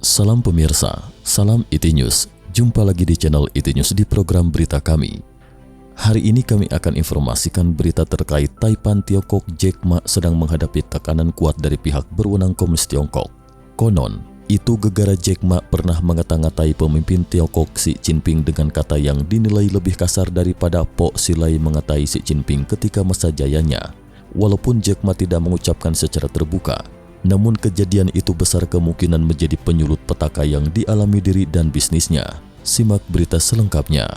Salam pemirsa, salam IT News. Jumpa lagi di channel IT News di program berita kami. Hari ini kami akan informasikan berita terkait Taipan Tiongkok Jack Ma sedang menghadapi tekanan kuat dari pihak berwenang Komunis Tiongkok. Konon, itu gegara Jack Ma pernah ngata-ngatai pemimpin Tiongkok Xi Jinping dengan kata yang dinilai lebih kasar daripada Po Xilai mengatai Xi Jinping ketika masa jayanya. Walaupun Jack Ma tidak mengucapkan secara terbuka, namun kejadian itu besar kemungkinan menjadi penyulut petaka yang dialami diri dan bisnisnya. Simak berita selengkapnya.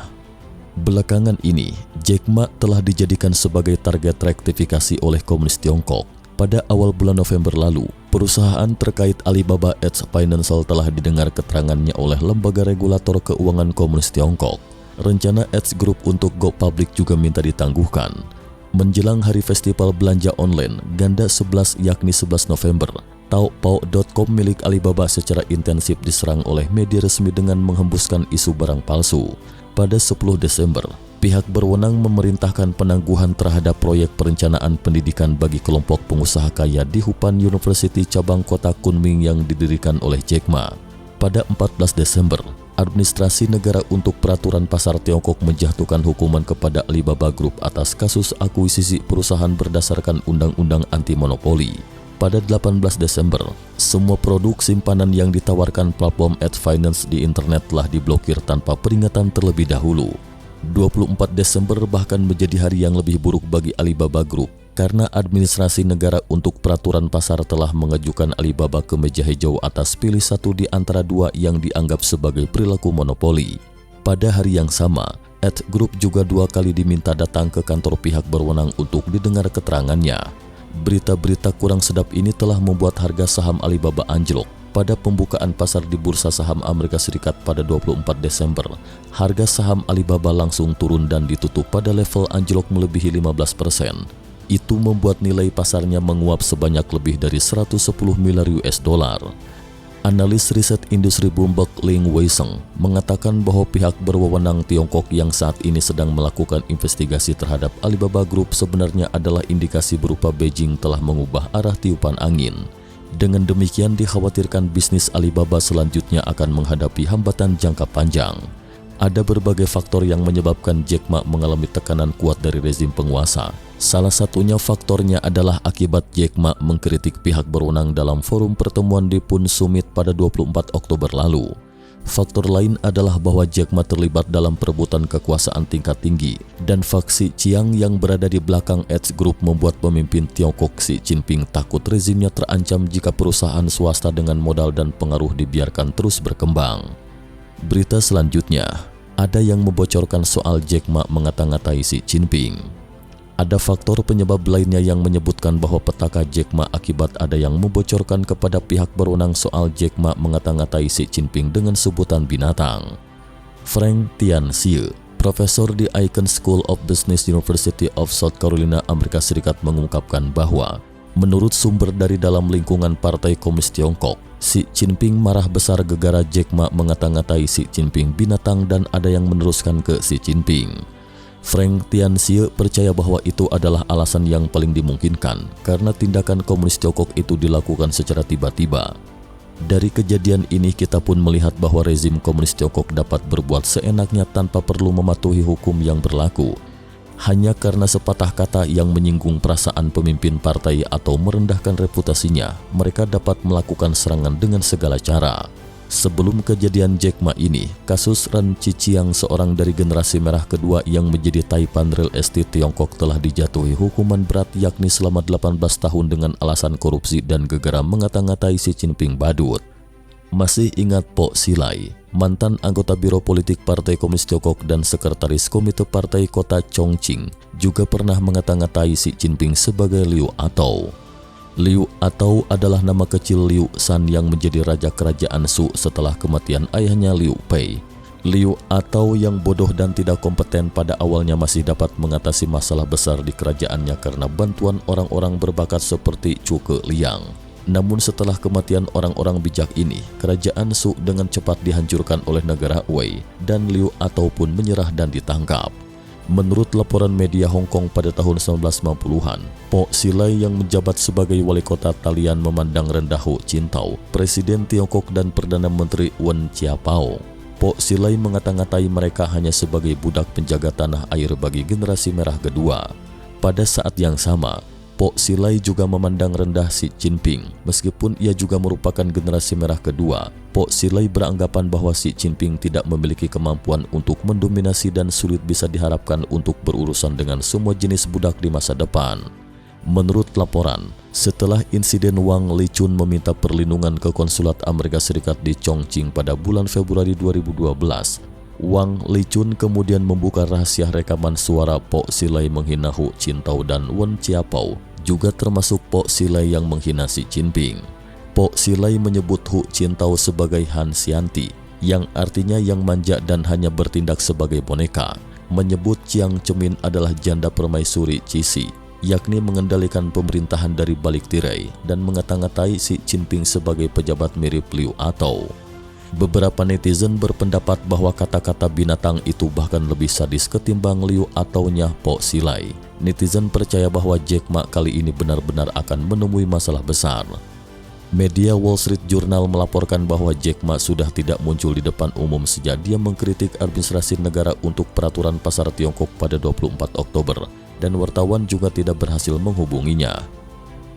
Belakangan ini, Jack Ma telah dijadikan sebagai target rektifikasi oleh Komunis Tiongkok. Pada awal bulan November lalu, perusahaan terkait Alibaba Edge Financial telah didengar keterangannya oleh Lembaga Regulator Keuangan Komunis Tiongkok. Rencana Edge Group untuk go public juga minta ditangguhkan. Menjelang hari festival belanja online Ganda 11 yakni 11 November, Taobao.com milik Alibaba secara intensif diserang oleh media resmi dengan menghembuskan isu barang palsu. Pada 10 Desember, pihak berwenang memerintahkan penangguhan terhadap proyek perencanaan pendidikan bagi kelompok pengusaha kaya di Hupan University cabang kota Kunming yang didirikan oleh Jack Ma. Pada 14 Desember, Administrasi Negara untuk Peraturan Pasar Tiongkok menjatuhkan hukuman kepada Alibaba Group atas kasus akuisisi perusahaan berdasarkan Undang-Undang Anti Monopoli. Pada 18 Desember, semua produk simpanan yang ditawarkan platform Edge Finance di internet telah diblokir tanpa peringatan terlebih dahulu. 24 Desember bahkan menjadi hari yang lebih buruk bagi Alibaba Group karena Administrasi Negara untuk Peraturan Pasar telah mengajukan Alibaba ke meja hijau atas pilih satu di antara dua yang dianggap sebagai perilaku monopoli. Pada hari yang sama, Edge Group juga dua kali diminta datang ke kantor pihak berwenang untuk didengar keterangannya. Berita-berita kurang sedap ini telah membuat harga saham Alibaba anjlok. Pada pembukaan pasar di Bursa Saham Amerika Serikat pada 24 Desember, harga saham Alibaba langsung turun dan ditutup pada level anjlok melebihi 15%. Itu membuat nilai pasarnya menguap sebanyak lebih dari 110 miliar US dollar. Analis riset industri Bloomberg Ling Weiseng mengatakan bahwa pihak berwenang Tiongkok yang saat ini sedang melakukan investigasi terhadap Alibaba Group sebenarnya adalah indikasi berupa Beijing telah mengubah arah tiupan angin. Dengan demikian dikhawatirkan bisnis Alibaba selanjutnya akan menghadapi hambatan jangka panjang. Ada berbagai faktor yang menyebabkan Jack Ma mengalami tekanan kuat dari rezim penguasa. Salah satunya faktornya adalah akibat Jack Ma mengkritik pihak berwenang dalam forum pertemuan di Pun Summit pada 24 Oktober lalu. Faktor lain adalah bahwa Jack Ma terlibat dalam perebutan kekuasaan tingkat tinggi dan faksi Chiang yang berada di belakang Edge Group membuat pemimpin Tiongkok Xi Jinping takut rezimnya terancam jika perusahaan swasta dengan modal dan pengaruh dibiarkan terus berkembang. Berita selanjutnya, ada yang membocorkan soal Jack Ma mengata-ngatai Xi Jinping. Ada faktor penyebab lainnya yang menyebutkan bahwa petaka Jack Ma akibat ada yang membocorkan kepada pihak berwenang soal Jack Ma mengata-ngatai Xi Jinping dengan sebutan binatang. Frank Tianxie, profesor di Icahn School of Business University of South Carolina, Amerika Serikat mengungkapkan bahwa menurut sumber dari dalam lingkungan Partai Komunis Tiongkok, Xi Jinping marah besar gegara Jack Ma mengata-ngatai Xi Jinping binatang dan ada yang meneruskan ke Xi Jinping. Frank Tianxie percaya bahwa itu adalah alasan yang paling dimungkinkan karena tindakan Komunis Tiongkok itu dilakukan secara tiba-tiba. Dari kejadian ini kita pun melihat bahwa rezim Komunis Tiongkok dapat berbuat seenaknya tanpa perlu mematuhi hukum yang berlaku. Hanya karena sepatah kata yang menyinggung perasaan pemimpin partai atau merendahkan reputasinya, mereka dapat melakukan serangan dengan segala cara. Sebelum kejadian Jack Ma ini, kasus Ren Qiqiang, seorang dari generasi merah kedua yang menjadi Taipan Real Estate Tiongkok, telah dijatuhi hukuman berat yakni selama 18 tahun dengan alasan korupsi dan gegara mengata-ngatai Xi Jinping badut. Masih ingat Po Xilai, mantan anggota Biro Politik Partai Komunis Tiongkok dan Sekretaris Komite Partai Kota Chongqing, juga pernah mengata-ngatai Xi Jinping sebagai Liu Atau. Liu Atau adalah nama kecil Liu Shan yang menjadi raja kerajaan Shu setelah kematian ayahnya Liu Pei. Liu Atau yang bodoh dan tidak kompeten pada awalnya masih dapat mengatasi masalah besar di kerajaannya karena bantuan orang-orang berbakat seperti Zhuge Liang. Namun setelah kematian orang-orang bijak ini, kerajaan Shu dengan cepat dihancurkan oleh negara Wei dan Liu Atau pun menyerah dan ditangkap. Menurut laporan media Hong Kong pada tahun 1950-an, Pok Xilai yang menjabat sebagai wali kota Talian memandang rendah Hu Jintao, Presiden Tiongkok dan Perdana Menteri Wen Jiabao. Pok Xilai ngata-ngatai mereka hanya sebagai budak penjaga tanah air bagi generasi merah kedua. Pada saat yang sama, Pok Xilai juga memandang rendah Xi Jinping. Meskipun ia juga merupakan generasi merah kedua, Pok Xilai beranggapan bahwa Xi Jinping tidak memiliki kemampuan untuk mendominasi dan sulit bisa diharapkan untuk berurusan dengan semua jenis budak di masa depan. Menurut laporan, setelah insiden Wang Lichun meminta perlindungan ke konsulat Amerika Serikat di Chongqing pada bulan Februari 2012, Wang Lichun kemudian membuka rahasia rekaman suara Pok Xilai menghina Hu Jintao dan Wen Jiabao, juga termasuk Pok Xilai yang menghina Xi Jinping. Pok Xilai menyebut Hu Jintao sebagai Han Xianti, yang artinya yang manja dan hanya bertindak sebagai boneka. Menyebut Jiang Zemin adalah janda permaisuri Cixi, yakni mengendalikan pemerintahan dari balik tirai, dan mengata-ngatai Xi Jinping sebagai pejabat mirip Liu Atau. Beberapa netizen berpendapat bahwa kata-kata binatang itu bahkan lebih sadis ketimbang Liu Atau-nya Pok Xilai. Netizen percaya bahwa Jack Ma kali ini benar-benar akan menemui masalah besar. Media Wall Street Journal melaporkan bahwa Jack Ma sudah tidak muncul di depan umum sejak dia mengkritik administrasi negara untuk peraturan pasar Tiongkok pada 24 Oktober, dan wartawan juga tidak berhasil menghubunginya.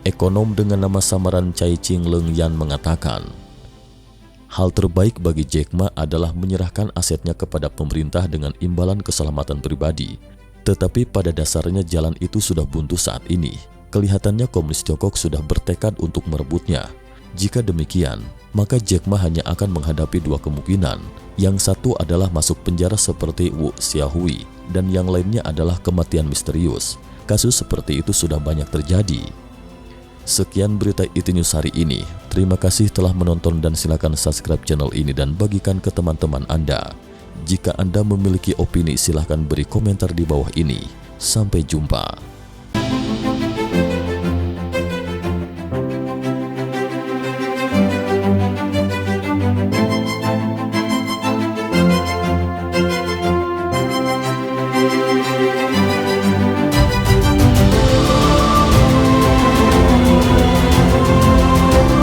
Ekonom dengan nama samaran Chai Ching Leng Yan mengatakan, hal terbaik bagi Jack Ma adalah menyerahkan asetnya kepada pemerintah dengan imbalan keselamatan pribadi. Tetapi pada dasarnya jalan itu sudah buntu saat ini. Kelihatannya komunis Tiongkok sudah bertekad untuk merebutnya. Jika demikian, maka Jack Ma hanya akan menghadapi dua kemungkinan. Yang satu adalah masuk penjara seperti Wu Xiaohui, dan yang lainnya adalah kematian misterius. Kasus seperti itu sudah banyak terjadi. Sekian berita IT News hari ini. Terima kasih telah menonton dan silakan subscribe channel ini dan bagikan ke teman-teman Anda. Jika Anda memiliki opini, silahkan beri komentar di bawah ini. Sampai jumpa.